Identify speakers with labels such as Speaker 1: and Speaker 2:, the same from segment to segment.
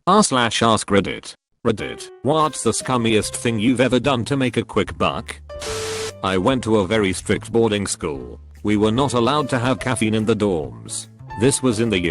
Speaker 1: r/AskReddit. Reddit. What's the scummiest thing you've ever done to make a quick buck? I went to a very strict boarding school. We were not allowed to have caffeine in the dorms. This was in the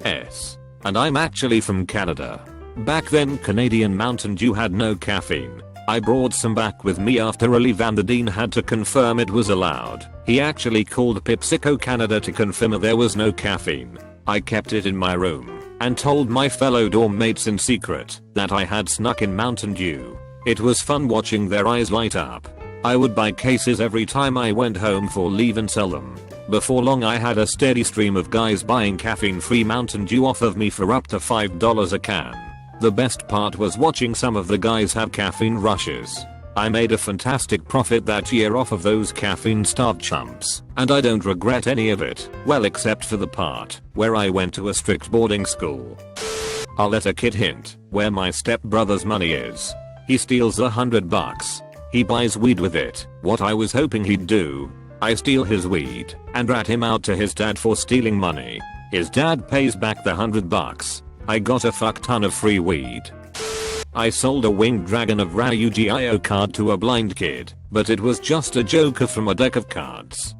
Speaker 1: US. And I'm actually from Canada. Back then Canadian Mountain Dew had no caffeine. I brought some back with me after Ali Van the Dean had to confirm it was allowed. He actually called PepsiCo Canada to confirm there was no caffeine. I kept it in my room and told my fellow dorm mates in secret that I had snuck in Mountain Dew. It was fun watching their eyes light up. I would buy cases every time I went home for leave and sell them. Before long I had a steady stream of guys buying caffeine-free Mountain Dew off of me for up to $5 a can. The best part was watching some of the guys have caffeine rushes. I made a fantastic profit that year off of those caffeine-starved chumps, and I don't regret any of it, well except for the part where I went to a strict boarding school. I'll let a kid hint where my stepbrother's money is. He steals $100. He buys weed with it. What I was hoping he'd do, I steal his weed and rat him out to his dad for stealing money. His dad pays back the $100. I got a fuck ton of free weed. I sold a winged dragon of rare Yu-Gi-Oh card to a blind kid, but it was just a joker from a deck of cards.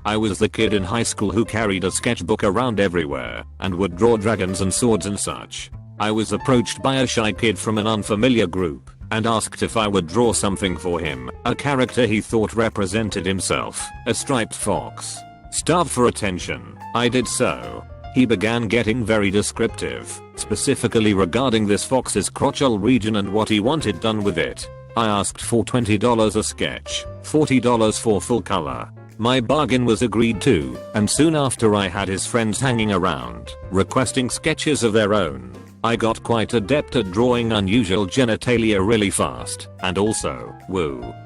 Speaker 1: I was the kid in high school who carried a sketchbook around everywhere and would draw dragons and swords and such. I was approached by a shy kid from an unfamiliar group and asked if I would draw something for him, a character he thought represented himself, a striped fox. Starved for attention, I did so. He began getting very descriptive, specifically regarding this fox's crotchal region and what he wanted done with it. I asked for $20 a sketch, $40 for full color. My bargain was agreed to, and soon after I had his friends hanging around, requesting sketches of their own. I got quite adept at drawing unusual genitalia really fast, and also,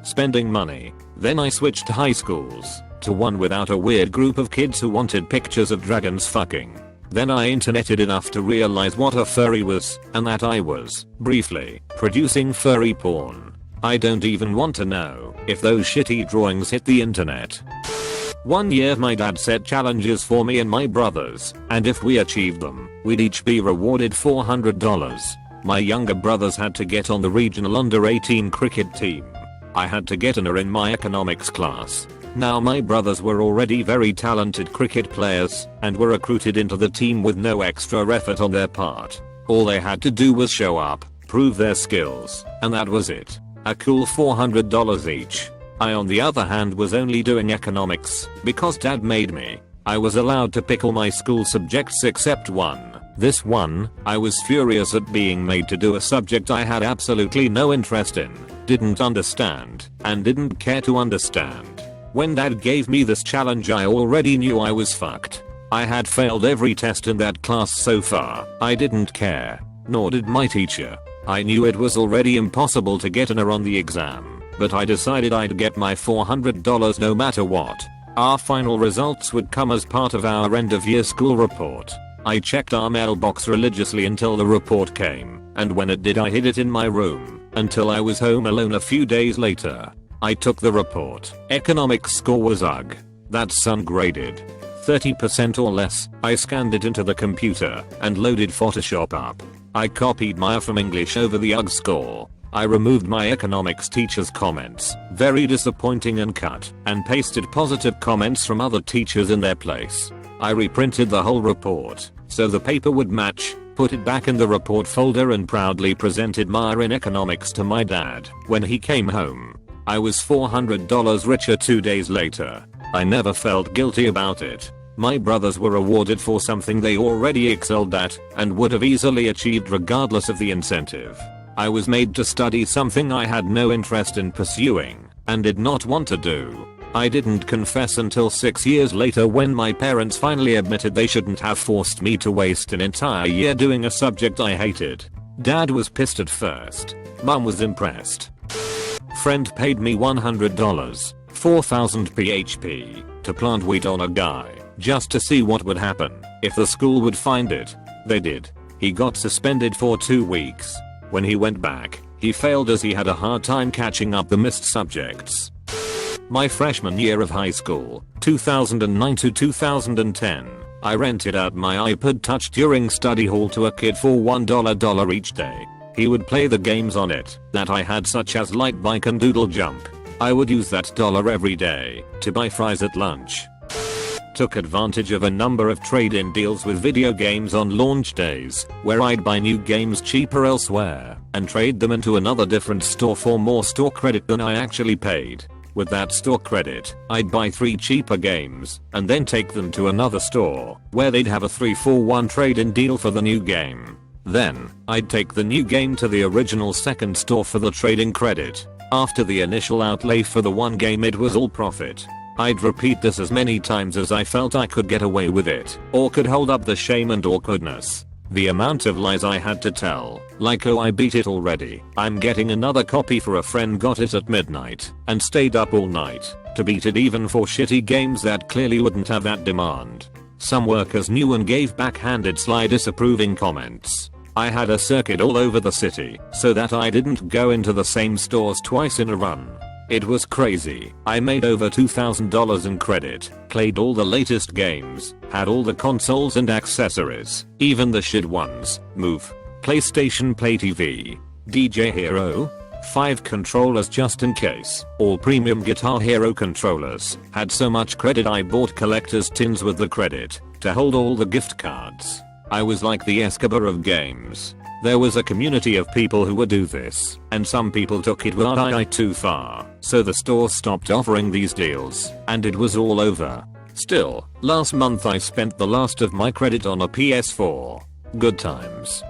Speaker 1: spending money. Then I switched high schools to one without a weird group of kids who wanted pictures of dragons fucking. Then I interneted enough to realize what a furry was, and that I was, briefly, producing furry porn. I don't even want to know if those shitty drawings hit the internet. One year my dad set challenges for me and my brothers, and if we achieved them, we'd each be rewarded $400. My younger brothers had to get on the regional under 18 cricket team. I had to get an A in my economics class. Now my brothers were already very talented cricket players and were recruited into the team with no extra effort on their part. All they had to do was show up, prove their skills, and that was it. A cool $400 each. I on the other hand was only doing economics because dad made me. I was allowed to pick all my school subjects except one. This one, I was furious at being made to do a subject I had absolutely no interest in, didn't understand, and didn't care to understand. When dad gave me this challenge I already knew I was fucked. I had failed every test in that class so far. I didn't care, nor did my teacher. I knew it was already impossible to get an A on the exam, but I decided I'd get my $400 no matter what. Our final results would come as part of our end of year school report. I checked our mailbox religiously until the report came, and when it did I hid it in my room until I was home alone a few days later. I took the report. Economics score was UG. That's ungraded. 30% or less. I scanned it into the computer and loaded Photoshop up. I copied my A from English over the UG score. I removed my economics teacher's comments, very disappointing, and cut and pasted positive comments from other teachers in their place. I reprinted the whole report so the paper would match, put it back in the report folder, and proudly presented my A in economics to my dad when he came home. I was $400 richer 2 days later. I never felt guilty about it. My brothers were awarded for something they already excelled at and would have easily achieved regardless of the incentive. I was made to study something I had no interest in pursuing and did not want to do. I didn't confess until 6 years later when my parents finally admitted they shouldn't have forced me to waste an entire year doing a subject I hated. Dad was pissed at first. Mum was impressed. Friend paid me $100, 4,000 PHP, to plant wheat on a guy, just to see what would happen if the school would find it. They did. He got suspended for 2 weeks. When he went back, he failed as he had a hard time catching up the missed subjects. My freshman year of high school, 2009 to 2010, I rented out my iPod Touch during study hall to a kid for $1 each day. He would play the games on it that I had, such as Light Bike and Doodle Jump. I would use that dollar every day to buy fries at lunch. Took advantage of a number of trade-in deals with video games on launch days, where I'd buy new games cheaper elsewhere and trade them into another different store for more store credit than I actually paid. With that store credit, I'd buy 3 cheaper games and then take them to another store where they'd have a 3-for-1 trade-in deal for the new game. Then, I'd take the new game to the original second store for the trading credit. After the initial outlay for the one game, it was all profit. I'd repeat this as many times as I felt I could get away with it, or could hold up the shame and awkwardness. The amount of lies I had to tell, like, oh, I beat it already, I'm getting another copy for a friend got it at midnight, and stayed up all night to beat it, even for shitty games that clearly wouldn't have that demand. Some workers knew and gave backhanded sly disapproving comments. I had a circuit all over the city so that I didn't go into the same stores twice in a run. It was crazy. I made over $2,000 in credit, played all the latest games, had all the consoles and accessories, even the shit ones, Move, PlayStation Play TV, DJ Hero, 5 controllers just in case, all premium Guitar Hero controllers, had so much credit I bought collector's tins with the credit to hold all the gift cards. I was like the Escobar of games. There was a community of people who would do this, and some people took it way too far, so the store stopped offering these deals, and it was all over. Still, last month I spent the last of my credit on a PS4. Good times.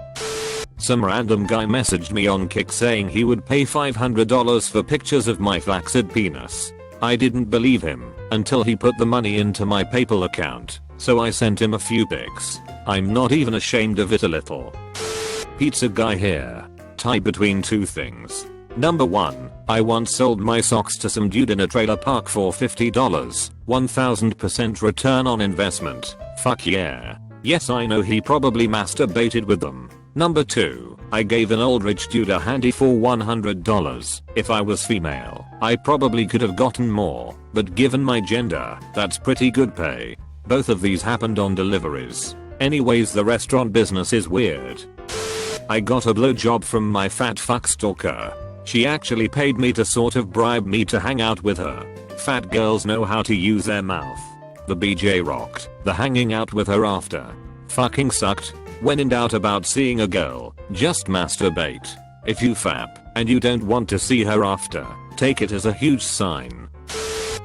Speaker 1: Some random guy messaged me on Kick saying he would pay $500 for pictures of my flaccid penis. I didn't believe him until he put the money into my PayPal account, so I sent him a few pics. I'm not even ashamed of it a little. Pizza guy here. Tie between two things. Number 1, I once sold my socks to some dude in a trailer park for $50. 1000% return on investment. Fuck yeah. Yes, I know he probably masturbated with them. Number 2, I gave an old rich dude a handy for $100. If I was female, I probably could have gotten more, but given my gender, that's pretty good pay. Both of these happened on deliveries. Anyways, the restaurant business is weird. I got a blowjob from my fat fuck stalker. She actually paid me to sort of bribe me to hang out with her. Fat girls know how to use their mouth. The BJ rocked. The hanging out with her after fucking sucked. When in doubt about seeing a girl, just masturbate. If you fap and you don't want to see her after, take it as a huge sign.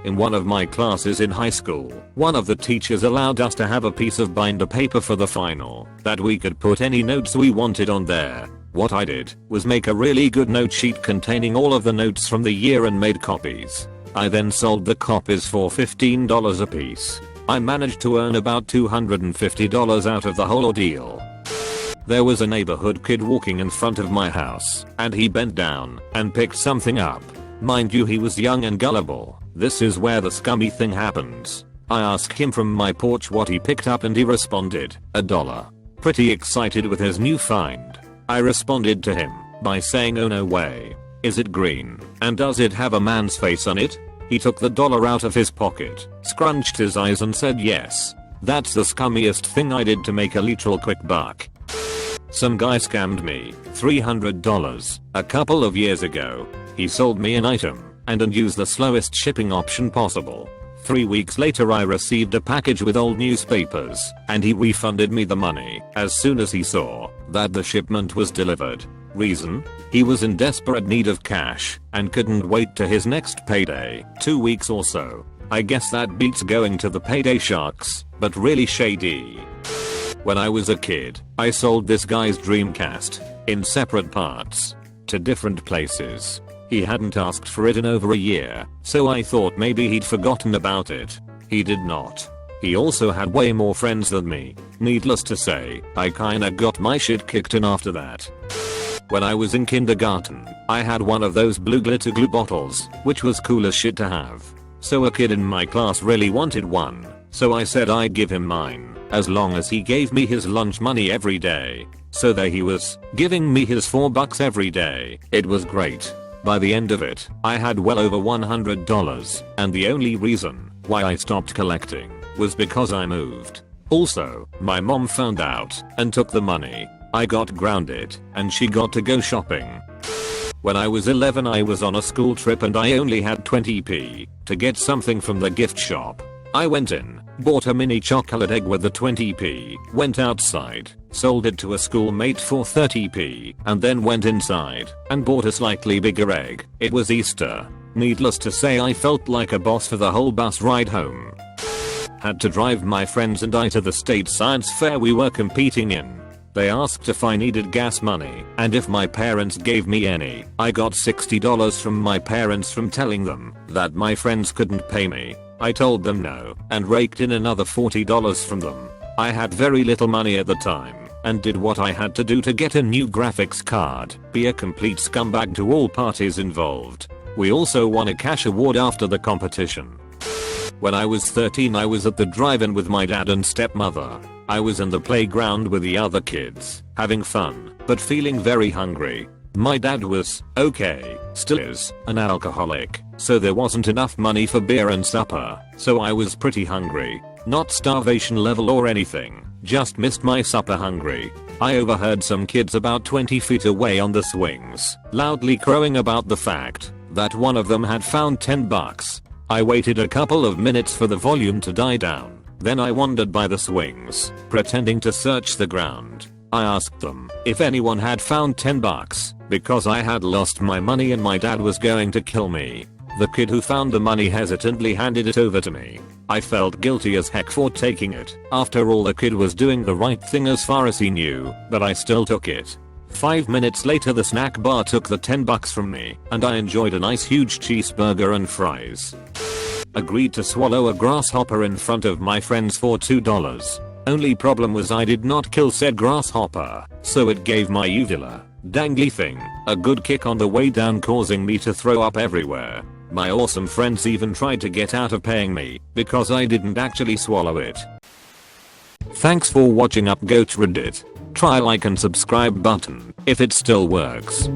Speaker 1: In one of my classes in high school, one of the teachers allowed us to have a piece of binder paper for the final that we could put any notes we wanted on there. What I did was make a really good note sheet containing all of the notes from the year and made copies. I then sold the copies for $15 a piece. I managed to earn about $250 out of the whole ordeal. There was a neighborhood kid walking in front of my house, and he bent down and picked something up. Mind you, he was young and gullible. This is where the scummy thing happens. I asked him from my porch what he picked up and he responded, $1. Pretty excited with his new find. I responded to him by saying, oh no way. Is it green? And does it have a man's face on it? He took the dollar out of his pocket, scrunched his eyes and said yes. That's the scummiest thing I did to make a literal quick buck. Some guy scammed me $300 a couple of years ago. He sold me an item and used the slowest shipping option possible. 3 weeks later I received a package with old newspapers and he refunded me the money as soon as he saw that the shipment was delivered. Reason? He was in desperate need of cash and couldn't wait to his next payday, 2 weeks or so. I guess that beats going to the payday sharks, but really shady. When I was a kid, I sold this guy's Dreamcast in separate parts to different places. He hadn't asked for it in over a year, so I thought maybe he'd forgotten about it. He did not. He also had way more friends than me. Needless to say, I kinda got my shit kicked in after that. When I was in kindergarten, I had one of those blue glitter glue bottles, which was cool as shit to have. So a kid in my class really wanted one, so I said I'd give him mine, as long as he gave me his lunch money every day. So there he was, giving me his $4 every day. It was great. By the end of it, I had well over $100, and the only reason why I stopped collecting was because I moved. Also, my mom found out and took the money. I got grounded and she got to go shopping. When I was 11 I was on a school trip and I only had 20p to get something from the gift shop. I went in, bought a mini chocolate egg with the 20p, went outside, sold it to a schoolmate for 30p, and then went inside and bought a slightly bigger egg. It was Easter. Needless to say I felt like a boss for the whole bus ride home. Had to drive my friends and I to the state science fair we were competing in. They asked if I needed gas money and if my parents gave me any. I got $60 from my parents from telling them that my friends couldn't pay me. I told them no and raked in another $40 from them. I had very little money at the time and did what I had to do to get a new graphics card, be a complete scumbag to all parties involved. We also won a cash award after the competition. When I was 13 I was at the drive-in with my dad and stepmother. I was in the playground with the other kids, having fun, but feeling very hungry. My dad was, still is, an alcoholic, so there wasn't enough money for beer and supper, so I was pretty hungry. Not starvation level or anything, just missed my supper hungry. I overheard some kids about 20 feet away on the swings, loudly crowing about the fact that one of them had found $10. I waited a couple of minutes for the volume to die down. Then I wandered by the swings, pretending to search the ground. I asked them if anyone had found $10 because I had lost my money and my dad was going to kill me. The kid who found the money hesitantly handed it over to me. I felt guilty as heck for taking it. After all the kid was doing the right thing as far as he knew, but I still took it. 5 minutes later the snack bar took the $10 from me and I enjoyed a nice huge cheeseburger and fries. Agreed to swallow a grasshopper in front of my friends for $2. Only problem was I did not kill said grasshopper, so it gave my uvula dangly thing a good kick on the way down, causing me to throw up everywhere. My awesome friends even tried to get out of paying me because I didn't actually swallow it. Thanks for watching UpGoat Reddit. Try like and subscribe button if it still works.